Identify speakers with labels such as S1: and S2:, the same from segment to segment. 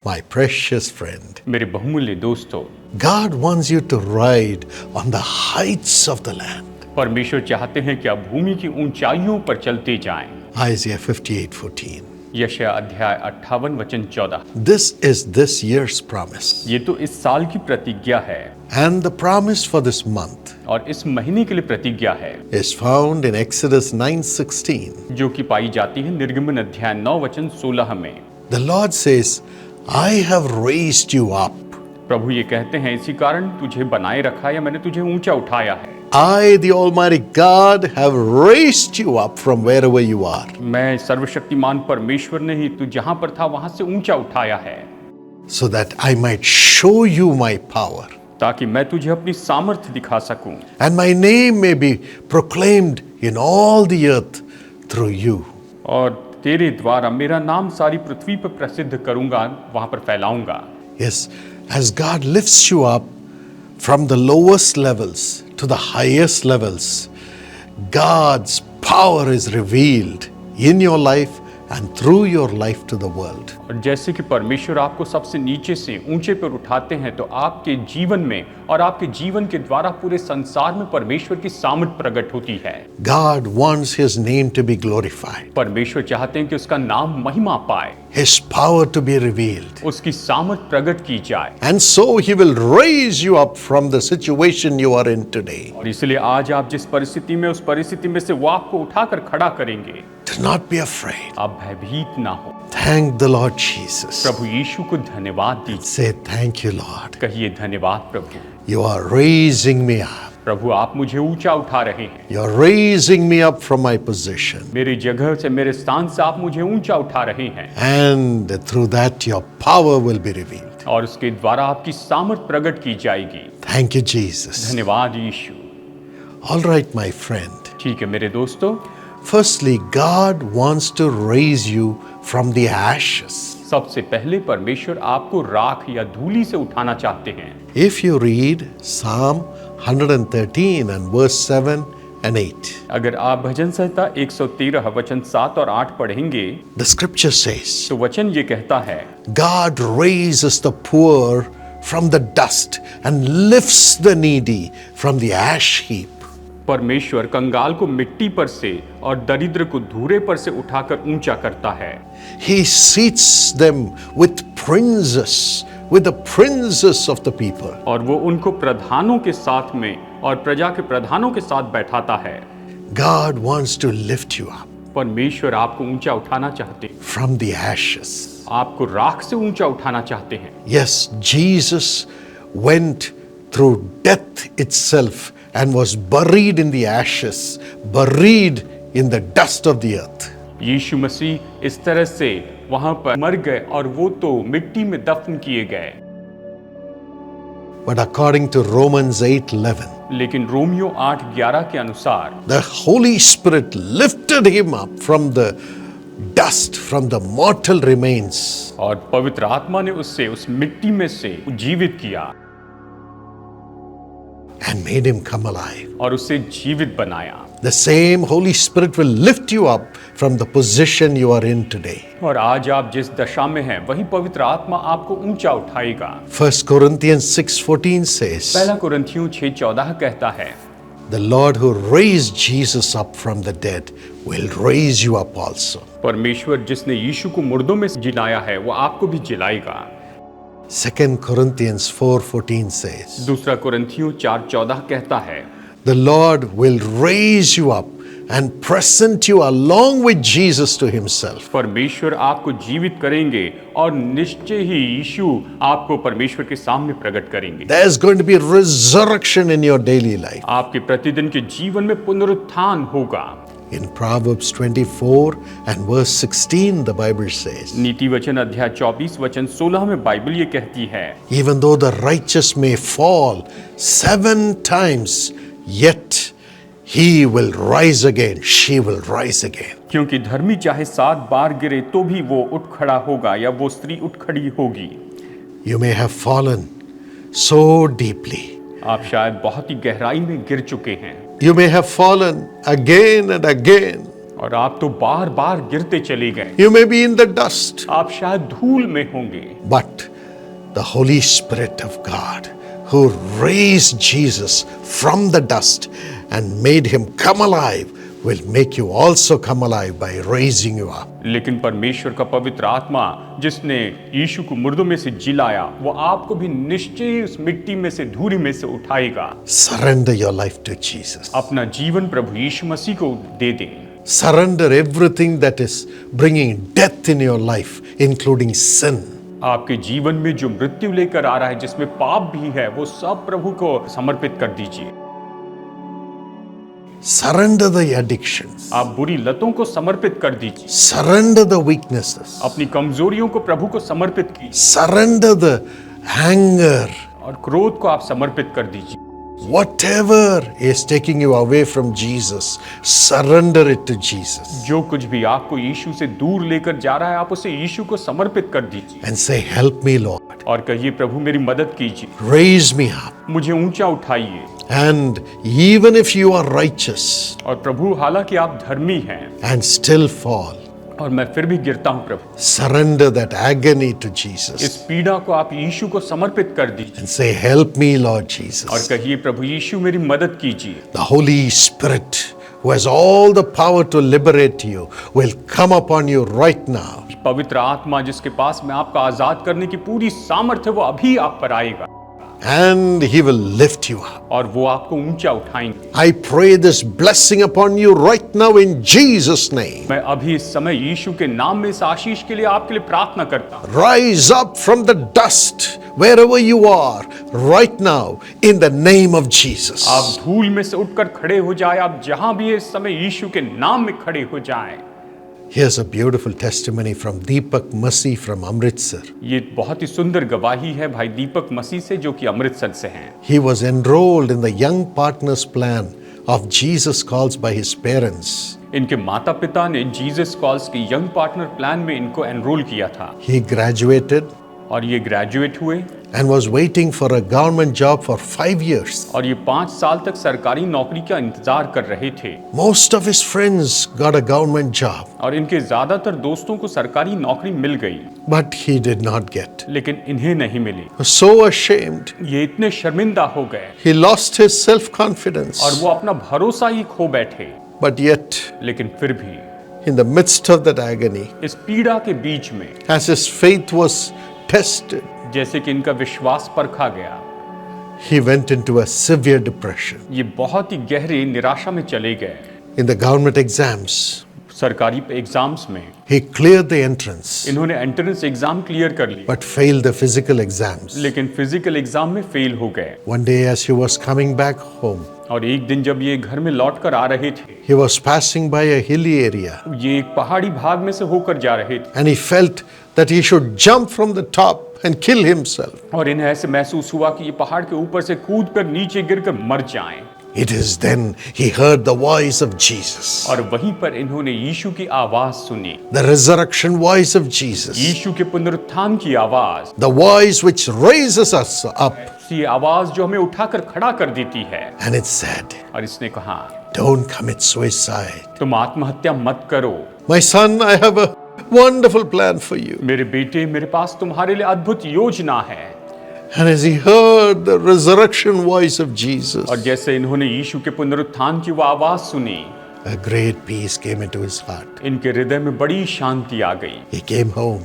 S1: My precious friend,
S2: मेरे बहुमूल्य दोस्तों,
S1: God wants you to ride on the heights of the land.
S2: परमेश्वर चाहते हैं कि आप भूमि की ऊंचाइयों पर चलते जाएं।
S1: Isaiah 58:14.
S2: यशायाह अध्याय 58 वचन 14।
S1: This is this year's promise.
S2: ये तो इस साल की प्रतिज्ञा है
S1: And the promise for this month
S2: और इस महीने के लिए प्रतिज्ञा है
S1: is found in Exodus 9:16.
S2: जो कि पाई जाती है निर्गमन अध्याय 9 वचन 16 में।
S1: The Lord says, I have raised you up.
S2: प्रभु ये कहते हैं, इसी कारण तुझे बनाए रखा या मैंने तुझे ऊंचा उठाया है।
S1: I, the Almighty God, have raised you up from wherever you are,
S2: मैं सर्वशक्तिमान परमेश्वर ने ही तू जहां पर था वहां से ऊंचा उठाया है,
S1: so that I might show you my power,
S2: ताकि मैं तुझे अपनी सामर्थ्य दिखा सकूं
S1: and my name may be proclaimed in all the earth through you.
S2: और तेरे द्वारा मेरा नाम सारी पृथ्वी पर प्रसिद्ध करूंगा, वहां पर फैलाऊंगा।
S1: Yes, as God lifts you up from the lowest levels to the highest levels, God's power is revealed in your life and through your life to the world.
S2: और जैसे कि परमेश्वर आपको सबसे नीचे से ऊंचे पर उठाते हैं, तो आपके जीवन में और आपके जीवन के द्वारा पूरे संसार में परमेश्वर की सामर्थ प्रकट होती है।
S1: God wants His name to be glorified,
S2: परमेश्वर चाहते हैं कि उसका नाम महिमा पाए,
S1: His power to be revealed.
S2: उसकी सामर्थ प्रकट की जाए।
S1: And so He will raise you up from the situation you are in today.
S2: और इसलिए आज आप जिस परिस्थिति में, उस परिस्थिति में से वो आपको उठाकर खड़ा करेंगे।
S1: Do not be afraid.
S2: आप भयभीत ना हो।
S1: Thank the Lord Jesus.
S2: प्रभु यीशु को धन्यवाद दीजिए।
S1: Say thank you, Lord.
S2: कहिए धन्यवाद प्रभु।
S1: You are raising me up.
S2: प्रभु आप मुझे ऊंचा उठा रहे हैं।
S1: You are raising me up from my position.
S2: मेरी जगह से, मेरे स्थान से आप मुझे ऊंचा उठा रहे हैं।
S1: And through that your power will be revealed.
S2: और उसके द्वारा आपकी सामर्थ प्रकट की जाएगी।
S1: Thank you, Jesus.
S2: धन्यवाद यीशु।
S1: All right, my friend.
S2: ठीक है मेरे दोस्तों,
S1: Firstly, God wants to raise you from the ashes.
S2: सबसे पहले परमेश्वर आपको राख या धूली से उठाना चाहते हैं।
S1: If you read Psalm 113 and verse 7 and 8,
S2: अगर आप भजन संहिता 113 वचन 7 और 8 पढ़ेंगे,
S1: the scripture says,
S2: तो वचन ये कहता है,
S1: God raises the poor from the dust and lifts the needy from the ash heap.
S2: परमेश्वर कंगाल को मिट्टी पर से और दरिद्र को धूरे पर से उठाकर ऊंचा करता है।
S1: He seats them with princes, with the princes of the people.
S2: और वो उनको प्रधानों के साथ में और प्रजा के प्रधानों के साथ बैठाता है।
S1: God wants to lift you up
S2: परमेश्वर आपको ऊंचा उठाना चाहते हैं,
S1: from the ashes.
S2: आपको राख से ऊंचा उठाना चाहते हैं।
S1: Yes, Jesus went through death itself and was buried in the ashes, buried in the dust of the earth.
S2: यीशु मसीह इस तरह से वहां पर मर गए और वो तो मिट्टी में दफन किए गए।
S1: But according to Romans 8:11,
S2: लेकिन रोमियो 8:11 के अनुसार
S1: the Holy Spirit lifted him up from the dust, from the mortal remains,
S2: और पवित्र आत्मा ने उससे उस मिट्टी में से जीवित किया
S1: and made him come alive.
S2: और उसे जीवित बनाया।
S1: The same Holy Spirit will lift you up from the position you are in today.
S2: और आज आप जिस दशा में हैं, वही पवित्र आत्मा आपको ऊंचा उठाएगा।
S1: 1 Corinthians 6:14 says,
S2: पहला कुरिन्थियों 6:14 कहता है,
S1: the Lord who raised Jesus up from the dead will raise you up also.
S2: परमेश्वर जिसने यीशु को मुर्दों में से जिलाया है, वो आपको भी जिलाएगा।
S1: 2 Corinthians 4:14 says,
S2: दूसरा कुरिन्थियों 4:14 कहता है,
S1: the Lord will raise you up and present you along with Jesus to himself.
S2: परमेश्वर आपको जीवित करेंगे और निश्चय ही यीशु आपको परमेश्वर के सामने प्रकट करेंगे।
S1: There's going to be resurrection in your daily life.
S2: आपके प्रतिदिन के जीवन में पुनरुत्थान होगा।
S1: In Proverbs 24 and verse 16, the Bible says,
S2: नीति वचन अध्याय 24 वचन 16 में बाइबल ये कहती है,
S1: even though the righteous may fall 7 times, yet he will rise again, she will rise again.
S2: क्योंकि धर्मी चाहे 7 बार गिरे तो भी वो उठ खड़ा होगा या वो स्त्री उठ खड़ी होगी।
S1: You may have fallen so deeply.
S2: आप शायद बहुत ही गहराई में गिर चुके हैं।
S1: You may have fallen again and again.
S2: और आप तो बार बार गिरते चले गए।
S1: You may be in the dust,
S2: आप शायद धूल में होंगे,
S1: but the Holy Spirit of God, who raised Jesus from the dust and made him come alive, will make you also come alive by raising you up.
S2: लेकिन परमेश्वर का पवित्र आत्मा जिसने यीशु को मुर्दों में से जिलाया, वो आपको भी निश्चय उस मिट्टी में से, धूरी में से उठाएगा।
S1: Surrender your life to Jesus.
S2: अपना जीवन प्रभु यीशु मसीह को दे दें।
S1: Surrender everything that is bringing death in your life, including sin.
S2: आपके जीवन में जो मृत्यु लेकर आ रहा है, जिसमें पाप भी है, वो सब प्रभु को समर्पित कर दीजिए।
S1: Surrender the addictions.
S2: आप बुरी लतों को समर्पित कर दीजिए।
S1: Surrender the weaknesses.
S2: अपनी कमजोरियों को प्रभु को समर्पित कीजिए
S1: Surrender the anger.
S2: और क्रोध को आप समर्पित कर दीजिए।
S1: Whatever is taking you away from Jesus, surrender it to Jesus.
S2: जो कुछ भी आपको यीशु से दूर लेकर जा रहा है, आप उसे यीशु को समर्पित कर दीजिए
S1: And say, help me, Lord.
S2: और कहिए, प्रभु मेरी मदद कीजिए,
S1: Raise me up.
S2: मुझे ऊंचा उठाइए।
S1: And even if you are righteous
S2: और प्रभु, हालांकि आप धर्मी हैं
S1: and still fall,
S2: और मैं फिर भी गिरता हूं, प्रभु
S1: surrender that agony to
S2: इस
S1: Jesus.
S2: पीड़ा को आप यीशु को समर्पित कर दीजिए
S1: And say, help me, Lord
S2: और
S1: Jesus.
S2: कहिए, प्रभु यीशु मेरी मदद कीजिए।
S1: The Holy Spirit, who has all the power to liberate you, will come upon you right now.
S2: पवित्र आत्मा जिसके पास में आपका आजाद करने की पूरी सामर्थ्य, वो अभी आप पर आएगा
S1: And he will lift you up.
S2: और वो आपको ऊंचा उठाएंगे।
S1: I pray this blessing upon you right now in Jesus' name.
S2: मैं अभी इस समय यीशु के नाम में इस आशीष के लिए आपके लिए प्रार्थना करता हूं।
S1: Rise up from the dust wherever you are right now in the name of Jesus.
S2: आप धूल में से उठकर खड़े हो जाए। आप जहां भी इस समय यीशु के नाम में खड़े हो जाएं।
S1: Here's a beautiful testimony from Deepak Masi from Amritsar.
S2: ये बहुत ही सुंदर गवाही है भाई दीपक मसीह से, जो कि अमृतसर से हैं।
S1: He was enrolled in the Young Partners Plan of Jesus Calls by his parents.
S2: इनके माता पिता ने जीसस कॉल्स की यंग पार्टनर प्लान में इनको एनरोल किया था
S1: He graduated
S2: और ये ग्रेजुएट हुए
S1: and was waiting for a government job for 5 years.
S2: और ये 5 साल तक सरकारी नौकरी का इंतजार कर रहे थे
S1: Most of his friends got a government job,
S2: और इनके ज्यादातर दोस्तों को सरकारी नौकरी मिल गई,
S1: but he did not get.
S2: लेकिन इन्हें नहीं मिली।
S1: He was so ashamed.
S2: ये इतने शर्मिंदा हो गए
S1: He lost his self-confidence.
S2: और वो अपना भरोसा ही खो बैठे।
S1: But yet,
S2: लेकिन फिर भी
S1: in the midst of that agony,
S2: इस पीड़ा के बीच में,
S1: as his faith was tested,
S2: जैसे कि इनका विश्वास परखा गया,
S1: he went into a severe depression.
S2: ये बहुत ही गहरी निराशा में चले गए।
S1: In the government exams,
S2: सरकारी एग्जाम्स में
S1: he cleared the entrance,
S2: इन्होंने एंट्रेंस एग्जाम क्लियर कर लिया,
S1: but failed the physical exams.
S2: लेकिन फिजिकल एग्जाम में फेल हो गए।
S1: One day, as he was coming back home,
S2: और एक दिन जब ये घर में लौट कर आ रहे थे,
S1: he was passing by a hilly area,
S2: ये एक पहाड़ी भाग में से होकर जा रहे थे
S1: and he felt that he should jump from the top and kill himself.
S2: और इन्हें ऐसे महसूस हुआ कि ये पहाड़ के ऊपर से कूद कर नीचे गिरकर मर जाएं।
S1: It is then he heard the voice of Jesus,
S2: और वहीं पर इन्होंने यीशु की आवाज सुनी,
S1: the resurrection voice of Jesus,
S2: यीशु के पुनरुत्थान की आवाज,
S1: the voice which raises us up.
S2: ये आवाज जो हमें उठाकर खड़ा कर देती है।
S1: And it said,
S2: और इसने कहा,
S1: don't commit suicide.
S2: तुम आत्महत्या मत करो।
S1: My son, I have a wonderful plan for you.
S2: मेरे बेटे, मेरे पास तुम्हारे लिए अद्भुत योजना है।
S1: And as he heard the resurrection voice of Jesus,
S2: और जैसे इन्होंने यीशु के पुनरुत्थान की वो आवाज सुनी,
S1: a great peace came into his heart.
S2: इनके हृदय में बड़ी शांति आ गई।
S1: He came home,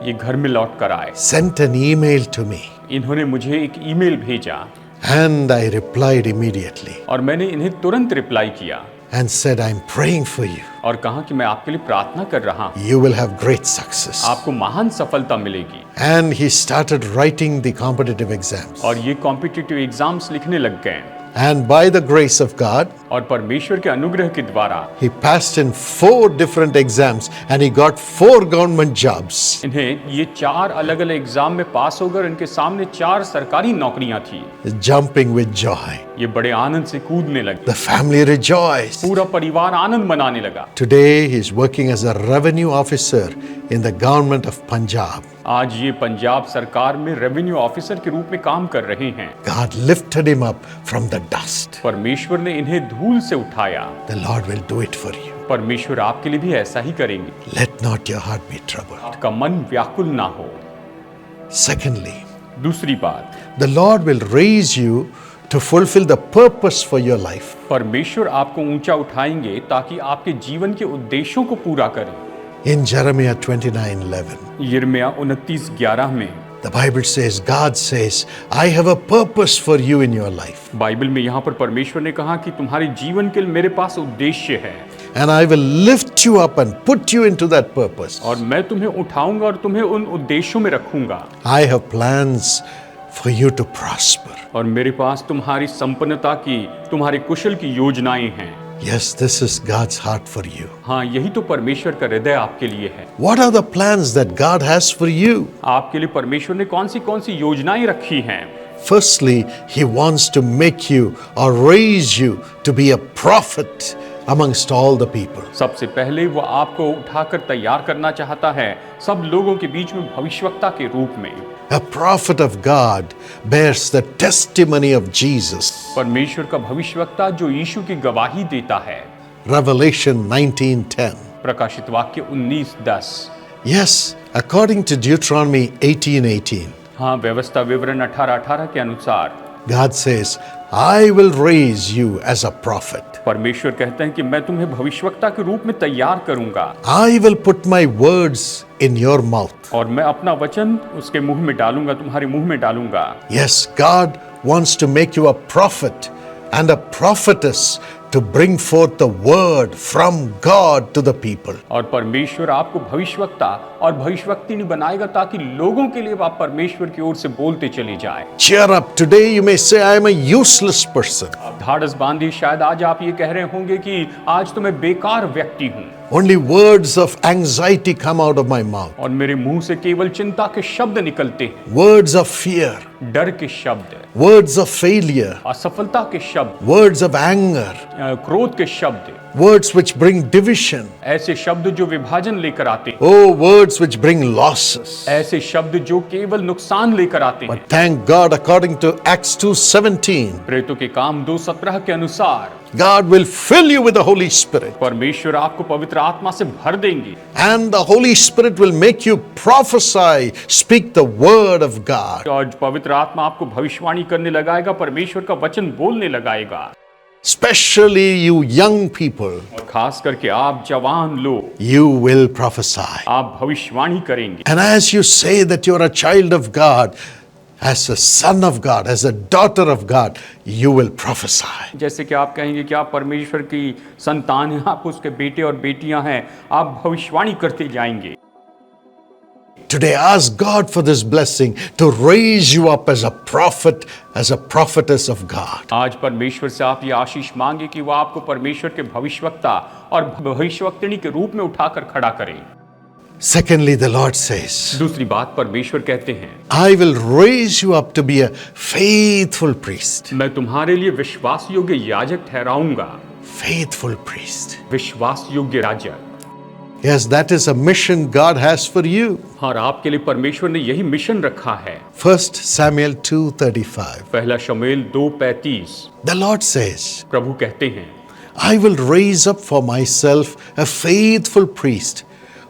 S2: ये घर में लौट कर आए।
S1: sent an email to me,
S2: इन्होंने मुझे एक ईमेल भेजा
S1: and I replied immediately
S2: और मैंने इन्हें तुरंत रिप्लाई किया
S1: and said, I'm praying for you.
S2: और कहा कि मैं आपके लिए प्रार्थना कर रहा हूँ,
S1: You will have great success.
S2: आपको महान सफलता मिलेगी।
S1: And he started writing the competitive exams.
S2: और ये कॉम्पिटिटिव एग्जाम्स लिखने लग गए
S1: And by the grace of God,
S2: और परमेश्वर के अनुग्रह के द्वारा
S1: he passed in 4 different exams and he got 4 government jobs.
S2: इन्हें ये 4 अलग अलग एग्जाम में पास होकर इनके सामने 4 सरकारी नौकरियां थी।
S1: Jumping with joy.
S2: ये बड़े आनंद से कूदने लगे,
S1: The family rejoiced.
S2: पूरा परिवार आनंद मनाने लगा।
S1: Today he is working as a revenue officer in the government of Punjab.
S2: आज ये पंजाब सरकार में रेवेन्यू ऑफिसर के रूप में काम कर रहे हैं।
S1: God lifted him up from the dust.
S2: परमेश्वर ने इन्हें धूल से उठाया।
S1: The Lord will do it for you.
S2: परमेश्वर आपके लिए भी ऐसा ही करेंगे।
S1: Let not your heart be troubled.
S2: आपका मन व्याकुल ना हो।
S1: Secondly,
S2: दूसरी बात,
S1: the Lord will raise you to fulfill the purpose for your life.
S2: परमेश्वर आपको ऊंचा उठाएंगे ताकि आपके जीवन के उद्देश्यों को पूरा करें।
S1: In Jeremiah 29:11,
S2: यिर्मयाह 29:11 में
S1: the Bible says, God says, I have a purpose for you in your life,
S2: Bible में यहाँ पर परमेश्वर ने कहा कि तुम्हारे जीवन के लिए मेरे पास उद्देश्य है
S1: and I will lift you up and put you into that purpose.
S2: और मैं तुम्हें उठाऊंगा और तुम्हें उन उद्देश्यों में रखूंगा।
S1: I have plans for you to prosper.
S2: और मेरे पास तुम्हारी संपन्नता की, तुम्हारे कुशल की योजनाएं हैं।
S1: Yes, this is God's heart for you.
S2: हाँ, यही तो परमेश्वर का हृदय आपके लिए है।
S1: What are the plans that God has for you?
S2: आपके लिए परमेश्वर ने कौन सी योजनाएं रखी हैं?
S1: Firstly, He wants to make you or raise you to be a prophet amongst all the people.
S2: सबसे पहले वो आपको उठाकर तैयार करना चाहता है सब लोगों के बीच में भविष्यवक्ता के रूप में।
S1: A prophet of God bears the testimony of Jesus.
S2: परमेश्वर का भविष्यवक्ता जो यीशु की गवाही देता है।
S1: Revelation 19:10.
S2: प्रकाशित वाक्य 19:10।
S1: Yes, according to Deuteronomy 18:18,
S2: हाँ, व्यवस्था विवरण 18:18 के अनुसार
S1: God says, I will raise you as a prophet.
S2: परमेश्वर कहते हैं कि मैं तुम्हें भविष्यवक्ता के रूप में तैयार करूंगा
S1: I will put my words in your mouth.
S2: और मैं अपना वचन उसके मुंह में डालूंगा, तुम्हारे मुंह में डालूंगा।
S1: Yes, God wants to make you a prophet and a prophetess to bring forth the word from God to the people.
S2: और परमेश्वर आपको भविष्यवक्ता और भविष्यवक्तिनी बनाएगा ताकि लोगों के लिए आप परमेश्वर की ओर से बोलते चले जाएं।
S1: Cheer up. Today you may say, I am a useless person.
S2: ढाढ़स बांधिए, शायद आज आप ये कह रहे होंगे कि आज तो मैं बेकार व्यक्ति हूँ
S1: Only words of anxiety come out of my mouth.
S2: और मेरे मुंह से केवल चिंता के शब्द निकलते हैं,
S1: Words of fear,
S2: डर के शब्द,
S1: words of failure,
S2: असफलता के शब्द,
S1: words of anger,
S2: क्रोध के शब्द,
S1: words which bring division.
S2: ऐसे शब्द जो विभाजन लेकर आते हैं,
S1: Oh, words which bring losses.
S2: ऐसे शब्द जो केवल नुकसान लेकर आते हैं।
S1: But thank God, according to Acts 2:17,
S2: प्रेरितों के काम 2:17 के अनुसार
S1: God will fill you with the Holy Spirit.
S2: परमेश्वर आपको पवित्र आत्मा से भर देंगे
S1: And the Holy Spirit will make you prophesy, speak the word of God.
S2: और पवित्र आत्मा आपको भविष्यवाणी करने लगाएगा, परमेश्वर का वचन बोलने लगाएगा।
S1: Especially you young people,
S2: और खास करके आप जवान लोग,
S1: you will prophesy.
S2: आप भविष्यवाणी करेंगे।
S1: And as you say that you're a child of God, as a son of God, as a daughter of God, you will prophesy.
S2: जैसे कि आप कहेंगे कि आप परमेश्वर की संतान हैं, आप उसके बेटे और बेटियां हैं, आप भविष्यवाणी करते जाएंगे।
S1: Today, ask God for this blessing to raise you up as a prophet, as a prophetess of God.
S2: आज परमेश्वर से आप ये आशीष मांगे कि वो आपको परमेश्वर के भविष्यवक्ता और भविष्यवक्तिनी के रूप में उठाकर खड़ा करें।
S1: Secondly, the Lord says,
S2: दूसरी बात परमेश्वर कहते हैं,
S1: I will raise you up to be a faithful priest.
S2: मैं तुम्हारे लिए विश्वास योग्य याजक ठहराऊंगा।
S1: Faithful priest.
S2: विश्वास योग्य याजक।
S1: Yes, that is a mission God has for you.
S2: और आपके लिए परमेश्वर ने यही मिशन रखा है।
S1: 1 Samuel 2:35.
S2: पहला शमूएल 2:35।
S1: The Lord says,
S2: प्रभु कहते हैं,
S1: I will raise up for myself a faithful priest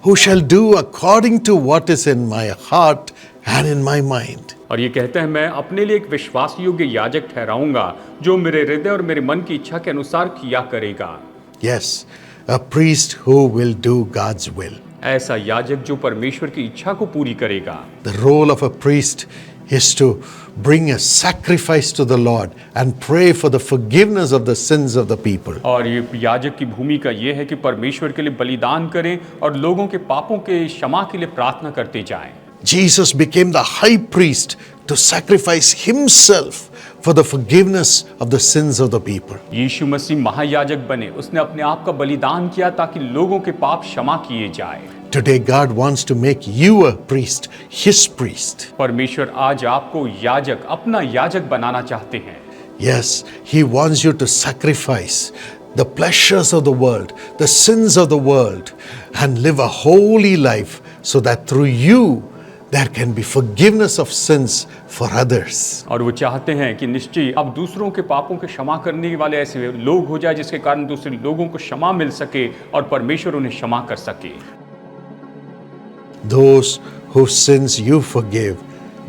S1: who shall do according to what is in my heart and in my mind.
S2: और ये कहते हैं, मैं अपने लिए एक विश्वास योग्य याजक ठहराऊंगा जो मेरे हृदय और मेरे मन की इच्छा के अनुसार किया करेगा।
S1: Yes, a priest who will do God's will.
S2: ऐसा याजक जो परमेश्वर की इच्छा को पूरी करेगा।
S1: The role of a priest is to bring a sacrifice to the Lord and pray for the forgiveness of the sins of the people.
S2: और ये याजक की भूमिका ये है कि परमेश्वर के लिए बलिदान करें और लोगों के पापों के क्षमा के लिए प्रार्थना करते जाएं।
S1: Jesus became the high priest to sacrifice himself for the forgiveness of the sins of the people.
S2: यीशु मसीह महायाजक बने, उसने अपने आप का बलिदान किया ताकि लोगों के पाप क्षमा किए जाए।
S1: Today God wants to make you a priest, his priest.
S2: परमेश्वर आज आपको याजक, अपना याजक बनाना चाहते हैं।
S1: Yes, he wants you to sacrifice the pleasures of the world, the sins of the world, and live a holy life so that through you there can be forgiveness of sins for others.
S2: और वो चाहते हैं कि निश्चय अब दूसरों के पापों के क्षमा करने वाले ऐसे लोग हो जाए जिसके कारण दूसरे लोगों को क्षमा मिल सके और परमेश्वर उन्हें क्षमा कर सके।
S1: Those whose sins you forgive,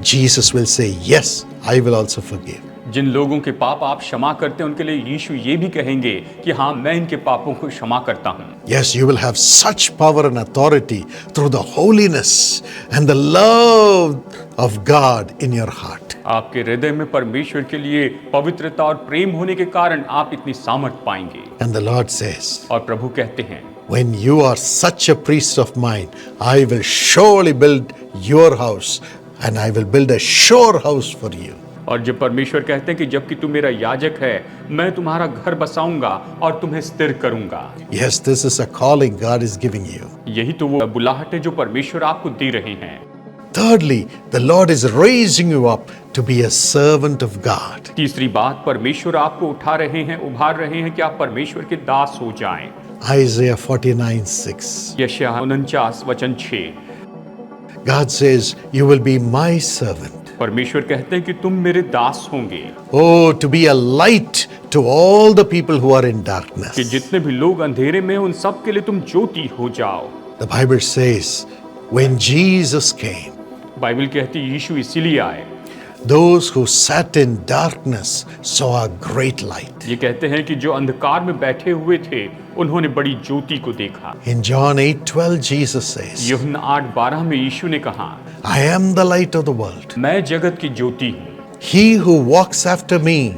S1: Jesus will say, yes, I will also forgive.
S2: जिन लोगों के पाप आप क्षमा करते हैं उनके लिए यीशु ये भी कहेंगे कि हाँ, मैं इनके पापों को क्षमा करता हूँ।
S1: Yes, you will have such power and authority through the holiness and the love of God in your heart.
S2: आपके हृदय में परमेश्वर के लिए पवित्रता और प्रेम होने के कारण आप इतनी सामर्थ पाएंगे।
S1: And the Lord says,
S2: और प्रभु कहते हैं,
S1: when you are such a priest of mine, I will surely build your house and I will build a sure house for you.
S2: और जब परमेश्वर कहते हैं कि जबकि तू मेरा याजक है, मैं तुम्हारा घर बसाऊंगा और तुम्हें स्थिर करूंगा।
S1: Yes, this is a calling God is giving you.
S2: यही तो वो बुलाहट है जो परमेश्वर आपको दे रहे हैं।
S1: Thirdly, the Lord is raising you up to be a servant of God.
S2: तीसरी बात, परमेश्वर आपको उठा रहे हैं, उभार रहे हैं कि आप परमेश्वर के दास हो जाएं।
S1: Isaiah 49:6.
S2: यशायाह 49 वचन 6।
S1: God says, you will be my servant.
S2: परमेश्वर कहते हैं कि तुम मेरे दास होंगे।
S1: Oh, to be a light to all the people who are in
S2: कि
S1: darkness.
S2: जितने भी लोग अंधेरे में हैं, उन सब के लिए तुम ज्योति हो जाओ।
S1: The Bible says, when Jesus came,
S2: Bible कहती है यीशु इसीलिए आए।
S1: those who sat in darkness saw a great light.
S2: ये कहते हैं कि जो अंधकार में बैठे हुए थे, उन्होंने बड़ी ज्योति को देखा।
S1: In John 8:12, Jesus says,
S2: यूहन्ना 8:12 में यीशु ने कहा,
S1: I am the light of the world.
S2: मैं जगत की ज्योति हूँ।
S1: He who walks after me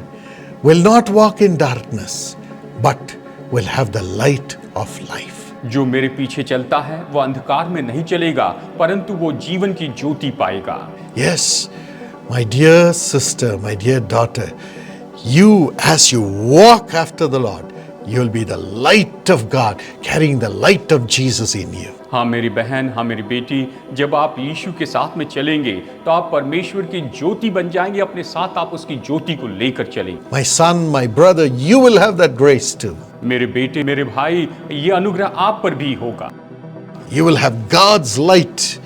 S1: will not walk in darkness, but will have the light of life.
S2: जो मेरे पीछे चलता है वो अंधकार में नहीं चलेगा, परंतु वो जीवन की ज्योति पाएगा।
S1: Yes, my dear sister, my dear daughter, you, as you walk after the Lord, you'll be the light of God, carrying the light of Jesus in you.
S2: हाँ मेरी बहन, हाँ मेरी बेटी, जब आप यीशु के साथ में चलेंगे तो आप परमेश्वर की ज्योति बन जाएंगे, अपने साथ आप उसकी ज्योति को लेकर चलेंगे।
S1: My son, my brother, you will have that grace too.
S2: मेरे बेटे, मेरे भाई, ये अनुग्रह आप पर भी होगा।
S1: You will have God's light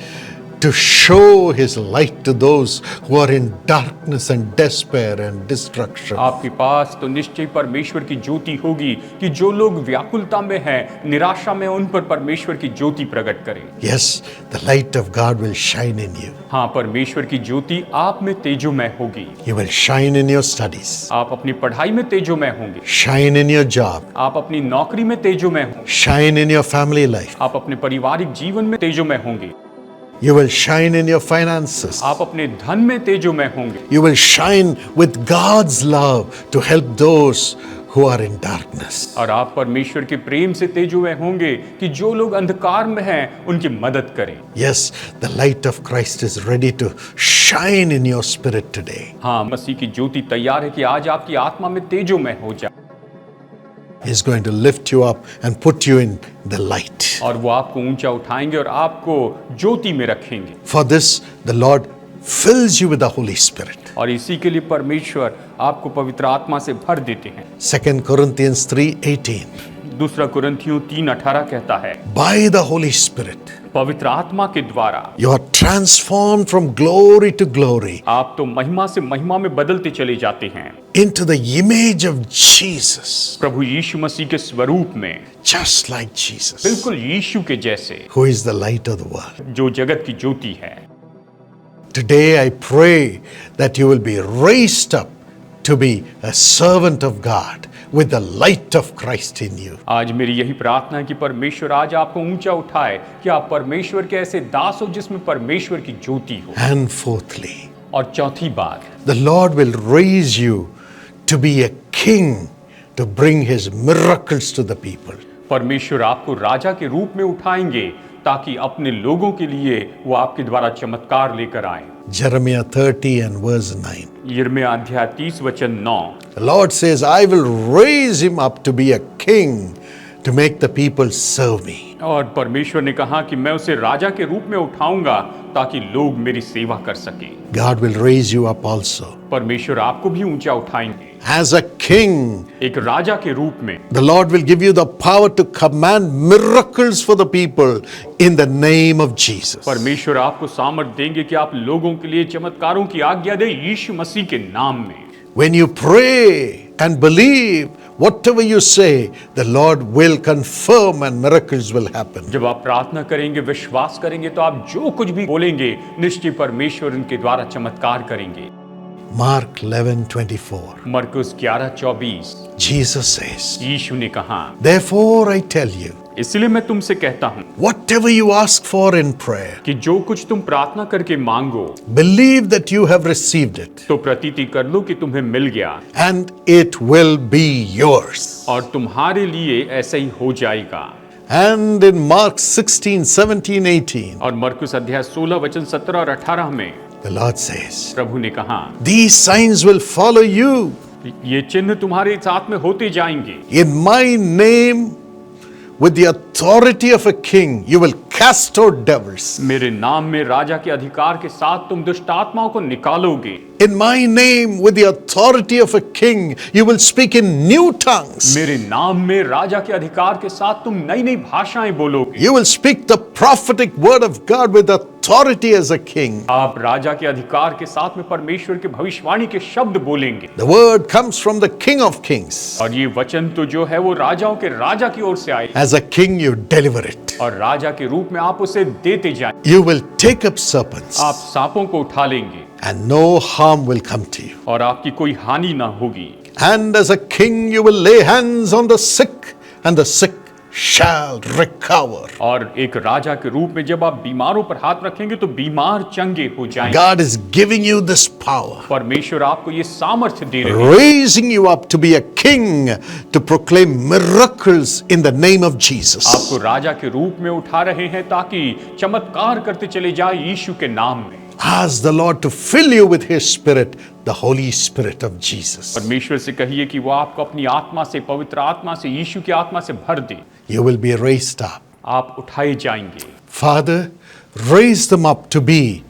S1: to show His light to those who are in darkness and despair and destruction.
S2: आपके पास तो निश्चय परमेश्वर की ज्योति होगी कि जो लोग व्याकुलता में हैं, निराशा में, उन पर परमेश्वर की ज्योति प्रकट करें।
S1: Yes, the light of God will shine in you.
S2: हाँ, परमेश्वर की ज्योति आप में तेजोमय होगी।
S1: You will shine in your studies,
S2: आप अपनी पढ़ाई में तेजोमय होंगे,
S1: shine in your job,
S2: आप अपनी नौकरी में तेजोमय होंगे,
S1: shine in your family life.
S2: आप अपने पारिवारिक जीवन में तेजोमय होंगे,
S1: You will shine in your finances.
S2: आप अपने धन में तेजोमय होंगे,
S1: You will shine with God's love to help those who are in darkness.
S2: और आप परमेश्वर के प्रेम से तेजोमय होंगे कि जो लोग अंधकार में हैं उनकी मदद करें।
S1: Yes, the light of Christ is ready to shine in your spirit today.
S2: हाँ, मसीह की ज्योति तैयार है कि आज आपकी आत्मा में तेजोमय हो जाए।
S1: He's going to lift you up and put you in the light.
S2: और वो आपको ऊंचा उठाएंगे और आपको ज्योति में रखेंगे।
S1: For this, the Lord fills you with the Holy Spirit.
S2: और इसी के लिए परमेश्वर आपको पवित्र आत्मा से भर देते हैं।
S1: 2 Corinthians 3:18.
S2: दूसरा कुरिन्थियों 3:18 कहता है,
S1: By the Holy Spirit,
S2: पवित्र आत्मा के द्वारा
S1: you are transformed from glory to glory
S2: आप तो महिमा से महिमा में बदलते चले जाते हैं,
S1: into the image of Jesus,
S2: प्रभु यीशु मसीह के स्वरूप में,
S1: just like Jesus,
S2: बिल्कुल यीशु के जैसे,
S1: who is the light of the world.
S2: जो जगत की ज्योति है।
S1: Today I pray that you will be raised up to be a servant of God with the light of Christ in you.
S2: आज मेरी यही प्रार्थना है कि परमेश्वर आज आपको ऊंचा उठाए कि आप परमेश्वर के ऐसे दास हो जिसमें परमेश्वर की ज्योति हो।
S1: And fourthly,
S2: और चौथी बात,
S1: the Lord will raise you to be a king to bring His miracles to the people.
S2: परमेश्वर आपको राजा के रूप में उठाएंगे ताकि अपने लोगों के लिए वो आपके द्वारा चमत्कार लेकर आए।
S1: Jeremiah 30 and verse 9.
S2: यिर्मयाह अध्याय 30 वचन 9।
S1: The Lord says, I will raise him up to be a king to make the people serve me.
S2: और परमेश्वर ने कहा कि मैं उसे राजा के रूप में उठाऊंगा ताकि लोग मेरी सेवा कर सकें।
S1: God will raise you up also.
S2: परमेश्वर आपको भी ऊंचा उठाएंगे।
S1: As a king,
S2: एक राजा के रूप में
S1: the Lord will give you the power to command miracles for the people in the name of Jesus.
S2: परमेश्वर आपको सामर्थ देंगे कि आप लोगों के लिए चमत्कारों की आज्ञा दे यीशु मसीह के नाम में।
S1: When you pray and believe, whatever you say, the Lord will confirm and miracles will happen.
S2: जब आप प्रार्थना करेंगे, विश्वास करेंगे, तो आप जो कुछ भी बोलेंगे निश्चय परमेश्वर उनके द्वारा चमत्कार करेंगे।
S1: Mark 11:24.
S2: मरकुस 11:24
S1: Jesus says,
S2: यीशु ने कहा,
S1: therefore I tell you,
S2: इसलिए मैं तुमसे कहता हूँ
S1: whatever you ask for in prayer,
S2: कि जो कुछ तुम प्रार्थना करके मांगो,
S1: believe that you have received it
S2: तो प्रतीति कर लो कि तुम्हें मिल गया
S1: and it will be yours.
S2: और तुम्हारे लिए ऐसा ही हो जाएगा।
S1: And in Mark 16, 17, 18,
S2: और मरकुस अध्याय 16 वचन 17 और 18 में
S1: the Lord says,
S2: प्रभु ने कहा,
S1: these signs will follow you.
S2: ये चिन्ह तुम्हारे साथ में होते जाएंगे।
S1: In my name, with the authority of a king, you will cast out devils.
S2: मेरे नाम में राजा के अधिकार के साथ तुम दुष्ट आत्माओं को निकालोगे।
S1: In my name, with the authority of a king, you will speak in new tongues.
S2: मेरे नाम में राजा के अधिकार के साथ तुम नई नई भाषाएं बोलोगे।
S1: You will speak the prophetic word of God with authority as a king.
S2: आप राजा के अधिकार के साथ में परमेश्वर के भविष्यवाणी के शब्द बोलेंगे।
S1: The word comes from the King of Kings.
S2: और ये वचन तो जो है वो राजाओं के राजा की ओर से आए।
S1: As a king, you deliver it.
S2: और राजा के रूप में आप उसे देते जाएं।
S1: You will take up serpents,
S2: आप सांपों को उठा लेंगे
S1: and no harm will come to you.
S2: और आपकी कोई हानि ना होगी।
S1: And as a king, you will lay hands on the sick, and the sick shall recover.
S2: और एक राजा के रूप में जब आप बीमारों पर हाथ रखेंगे तो बीमार चंगे हो जाएंगे।
S1: God is giving you this power,
S2: परमेश्वर आपको ये सामर्थ्य दे रहे हैं,
S1: raising you up to be a king to proclaim miracles in the name of Jesus.
S2: आपको राजा के रूप में उठा रहे हैं ताकि चमत्कार करते चले जाए यीशु के नाम में।
S1: Ask the Lord to fill you with His Spirit, the Holy Spirit of Jesus.
S2: परमेश्वर से कहिए कि वो आपको अपनी आत्मा से, पवित्र आत्मा से, यीशु की आत्मा से भर दे।
S1: You will be raised up.
S2: आप उठाए जाएंगे।
S1: Father, raise them up to be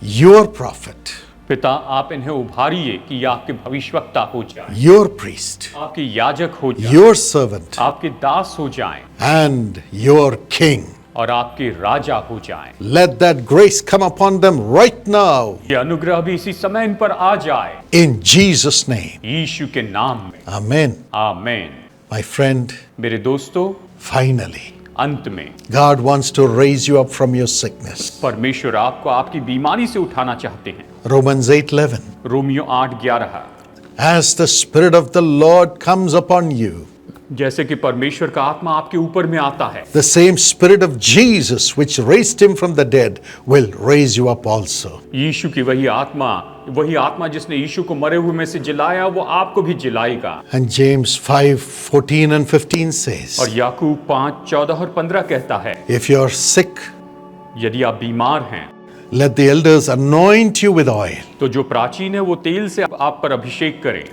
S1: your prophet,
S2: पिता, आप इन्हें उभारिए कि ये आपके भविष्यवक्ता हो जाए,
S1: your priest,
S2: आपके याजक हो जाए,
S1: your servant,
S2: आपके दास हो जाएं
S1: and your king.
S2: और आपके राजा हो जाएं।
S1: Let that grace come upon them right now,
S2: ये अनुग्रह भी इसी समय इन पर आ जाए
S1: in Jesus' name.
S2: यीशु के नाम में।
S1: Amen.
S2: आमेन।
S1: My friend,
S2: मेरे दोस्तों,
S1: finally,
S2: अंत में
S1: God wants to raise you up from your sickness.
S2: परमेश्वर आपको आपकी बीमारी से उठाना चाहते हैं।
S1: Romans 8:11.
S2: Romeo 8:11।
S1: As the Spirit of the Lord comes upon you,
S2: जैसे कि परमेश्वर का आत्मा आपके ऊपर में आता है,
S1: the same Spirit of Jesus which raised him from the dead will raise you up also.
S2: यीशु की वही आत्मा जिसने यीशु को मरे हुए में से जिलाया, वो आपको भी जिलाएगा।
S1: And James 5:14 and 15 says,
S2: और याकूब 5:14 और 15 कहता है,
S1: if you are sick,
S2: यदि आप बीमार हैं
S1: let the elders anoint you with oil
S2: तो जो प्राचीन है वो तेल से आप पर अभिषेक करें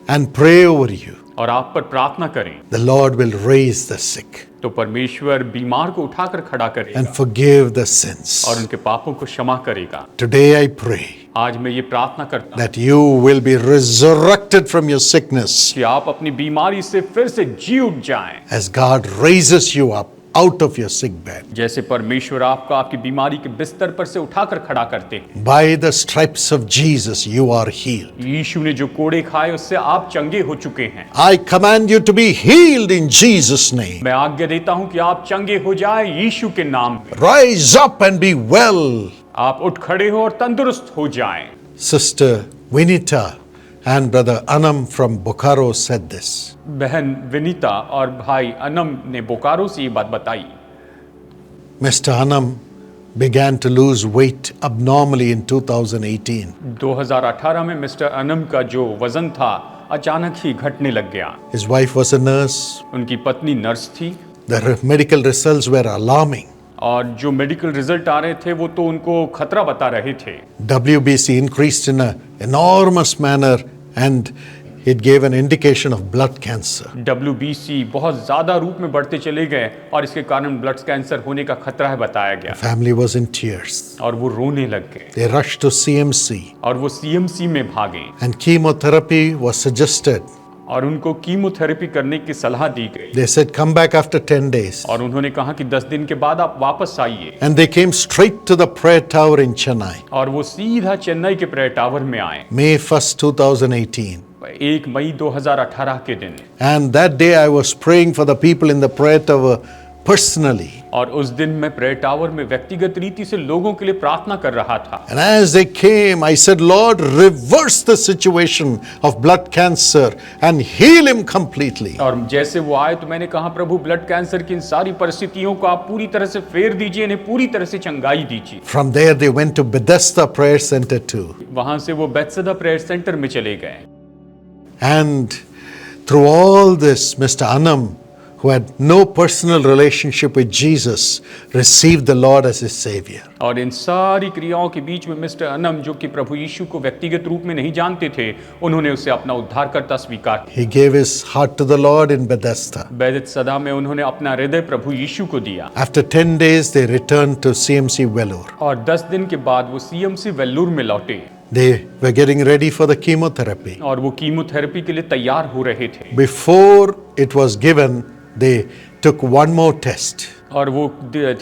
S1: and pray over you.
S2: और आप पर प्रार्थना करें,
S1: The Lord will raise the sick
S2: तो परमेश्वर बीमार को उठाकर खड़ा करेगा
S1: and forgive the sins.
S2: और उनके पापों को क्षमा करेगा।
S1: Today I pray
S2: आज मैं ये प्रार्थना करता हूँ
S1: that you will be resurrected from your sickness
S2: कि आप अपनी बीमारी से फिर से जी उठ जाएं,
S1: as God raises you up out of your sick bed.
S2: जैसे परमेश्वर आपको आपकी बीमारी के बिस्तर पर से उठाकर खड़ा करते हैं।
S1: By the stripes of Jesus, you are healed.
S2: यीशु ने जो कोड़े खाए उससे आप चंगे हो चुके हैं।
S1: I command you to be healed in Jesus' name.
S2: मैं आज्ञा देता हूं कि आप चंगे हो जाएं यीशु के नाम में।
S1: Rise up and be well.
S2: आप उठ खड़े हो और तंदुरुस्त हो जाएं।
S1: Sister Vinita and Brother Anam from Bokaro said this.
S2: बहन विनीता और भाई अनम ने बोकारो से ये बात बताई।
S1: Mr. Anam began to lose weight abnormally in 2018.
S2: 2018 में मिस्टर अनम का जो वजन था अचानक ही घटने लग गया।
S1: His wife was a nurse.
S2: उनकी पत्नी नर्स थी
S1: The medical results were alarming.
S2: और जो मेडिकल रिजल्ट आ रहे थे वो तो उनको खतरा बता रहे थे।
S1: WBC increased in an enormous manner and it gave an indication of blood cancer.
S2: WBC बहुत ज्यादा रूप में बढ़ते चले गए और इसके कारण ब्लड कैंसर होने का खतरा है बताया गया।
S1: Family was in tears.
S2: और वो रोने लग गए
S1: They rushed to CMC
S2: और वो CMC में भागे
S1: and chemotherapy was suggested.
S2: और उनको कीमोथेरेपी करने की सलाह दी गई।
S1: They said, come back after 10 days.
S2: और उन्होंने कहा कि 10 दिन के बाद आप वापस आइए।
S1: And they came straight to the prayer tower in Chennai.
S2: और वो सीधा चेन्नई के प्रेयर टावर में आए
S1: May 1st, 2018.
S2: 1 मई 2018 के दिन।
S1: And that day I was praying for the people in the prayer tower personally.
S2: और उस दिन मैं प्रेयर टावर में व्यक्तिगत रीति से लोगों के लिए प्रार्थना कर रहा था।
S1: And as they came, I said, Lord, reverse the situation of blood cancer and heal him completely.
S2: और जैसे वो आए तो मैंने कहा प्रभु ब्लड कैंसर की इन सारी परिस्थितियों को आप पूरी तरह से फेर दीजिए, इन्हें पूरी तरह से चंगाई दीजिए।
S1: From there they went to Bethesda Prayer Center too.
S2: वहां से वो बेथेस्दा प्रेयर सेंटर में चले गए।
S1: And through all this, Mr. Anam, who had no personal relationship with Jesus, received the Lord as his Savior.
S2: और इन सारी क्रियाओं के बीच में मिस्टर अनम जो कि प्रभु यीशु को व्यक्तिगत रूप में नहीं जानते थे, उन्होंने उसे अपना उद्धारकर्ता स्वीकार किया।
S1: He gave his heart to the Lord in Bethesda.
S2: Bethesda में उन्होंने अपना हृदय प्रभु यीशु को दिया।
S1: After 10 days, they returned to CMC Vellore.
S2: और 10 दिन के बाद वो CMC वेल्लूर में लौटे।
S1: They were getting ready for the chemotherapy.
S2: और वो कीमोथेरेपी के लिए तैयार हो रहे थे।
S1: Before it was given, they took one more test.
S2: और वो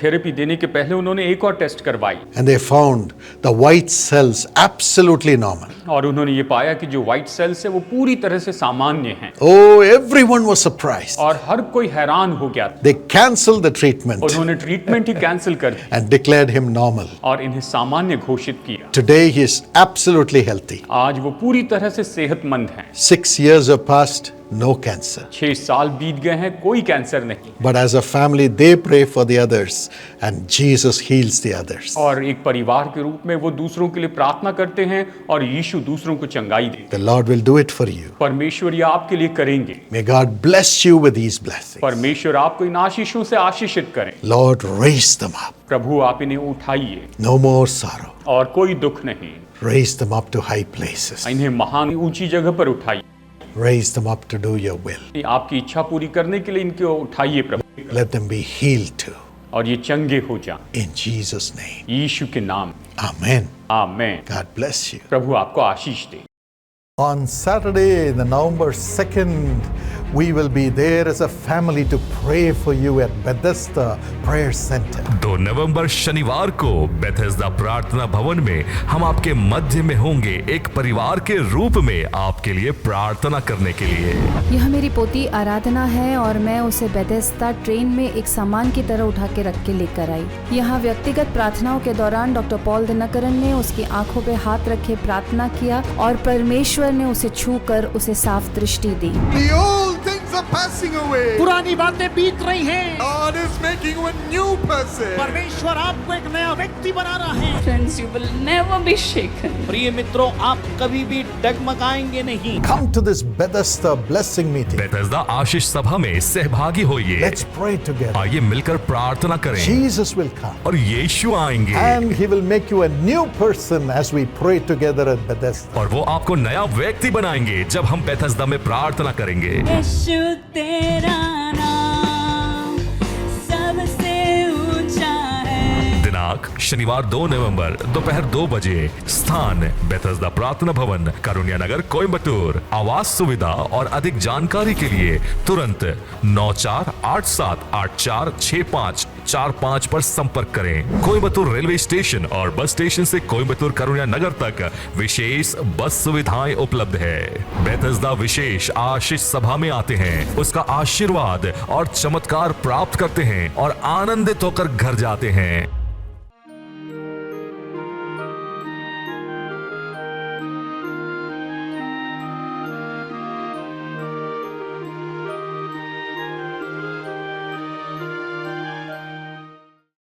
S2: थेरेपी देने के पहले उन्होंने एक और टेस्ट करवाई।
S1: And they found the white cells absolutely normal.
S2: और उन्होंने ये पाया कि जो व्हाइट सेल्स है वो पूरी तरह से सामान्य हैं।
S1: Oh, everyone was surprised.
S2: और हर कोई हैरान हो गया।
S1: They canceled the treatment
S2: उन्होंने ट्रीटमेंट ही कैंसिल कर दी
S1: and declared him normal.
S2: और इन्हें सामान्य घोषित किया।
S1: Today he is absolutely healthy.
S2: आज वो पूरी तरह से सेहतमंद हैं।
S1: 6 years have passed, no cancer.
S2: 6 साल बीत गए हैं, कोई कैंसर नहीं।
S1: But as a family, they pray for the others and Jesus heals the others.
S2: और एक परिवार के रूप में वो दूसरों के लिए प्रार्थना करते हैं और यीशु दूसरों को चंगाई दे।
S1: The Lord will do it for you.
S2: परमेश्वर ये आपके लिए करेंगे।
S1: May God bless you with these blessings.
S2: परमेश्वर आपको इन आशीषों से आशीषित करें।
S1: Lord, raise them up.
S2: प्रभु आप इन्हें उठाइए
S1: No more sorrow.
S2: और कोई दुख नहीं।
S1: Raise them up to high places.
S2: इन्हें महान ऊंची जगह पर उठाइए।
S1: Raise them up to do your will.
S2: आपकी इच्छा पूरी करने के लिए इनको उठाइए प्रभु।
S1: Let them be healed too.
S2: और ये चंगे हो जाएं
S1: In Jesus' name.
S2: यीशु के नाम।
S1: Amen.
S2: Amen.
S1: God bless you.
S2: प्रभु आपको आशीष दे।
S1: On Saturday, the November 2nd, we will be there as a family to pray for you at Bethesda Prayer Center.
S3: 2 नवंबर शनिवार को Bethesda प्रार्थना भवन में हम आपके मध्य में होंगे, एक परिवार के रूप में आपके लिए प्रार्थना करने के लिए।
S4: यह मेरी पोती आराधना है और मैं उसे बेथेस्दा ट्रेन में एक सामान की तरह उठा के रख के लेकर आई। यहाँ व्यक्तिगत प्रार्थनाओं के दौरान डॉक्टर पॉल दिनकरन ने उसकी आंखों पे हाथ रखे प्रार्थना किया और परमेश्वर ने उसे छूकर उसे साफ दृष्टि दी।
S5: The old things are passing away.
S6: पुरानी बातें बीत रही हैं।
S5: God is making you a new person.
S6: परमेश्वर आपको एक नया व्यक्ति बना रहा है।
S7: Friends, you will never be shaken.
S6: प्रिय मित्रों, आप कभी भी डगमगाएंगे नहीं।
S1: Come to this Bethesda blessing meeting.
S3: Bethesda आशीष सभा में सहभागी होइए।
S1: Let's pray together.
S3: आइए मिलकर प्रार्थना करें
S1: Jesus will come.
S3: और यीशु आएंगे
S1: And he will make you a new person as we pray together at Bethesda.
S3: और वो आपको नया व्यक्ति बनाएंगे जब हम बेथेस्दा में प्रार्थना करेंगे।
S7: यीशु तेरा नाम सबसे ऊंचा है।
S3: दिनांक शनिवार 2 नवंबर दोपहर 2 बजे। स्थान बेथेस्दा प्रार्थना भवन, कारुण्या नगर, कोयम्बटूर। आवास सुविधा और अधिक जानकारी के लिए तुरंत 9487846545 पर संपर्क करें। कोयम्बटूर रेलवे स्टेशन और बस स्टेशन से कोयम्बटूर कारुण्या नगर तक विशेष बस सुविधाएं उपलब्ध है। बेथेस्दा विशेष आशीष सभा में आते हैं, उसका आशीर्वाद और चमत्कार प्राप्त करते हैं और आनंदित होकर घर जाते हैं।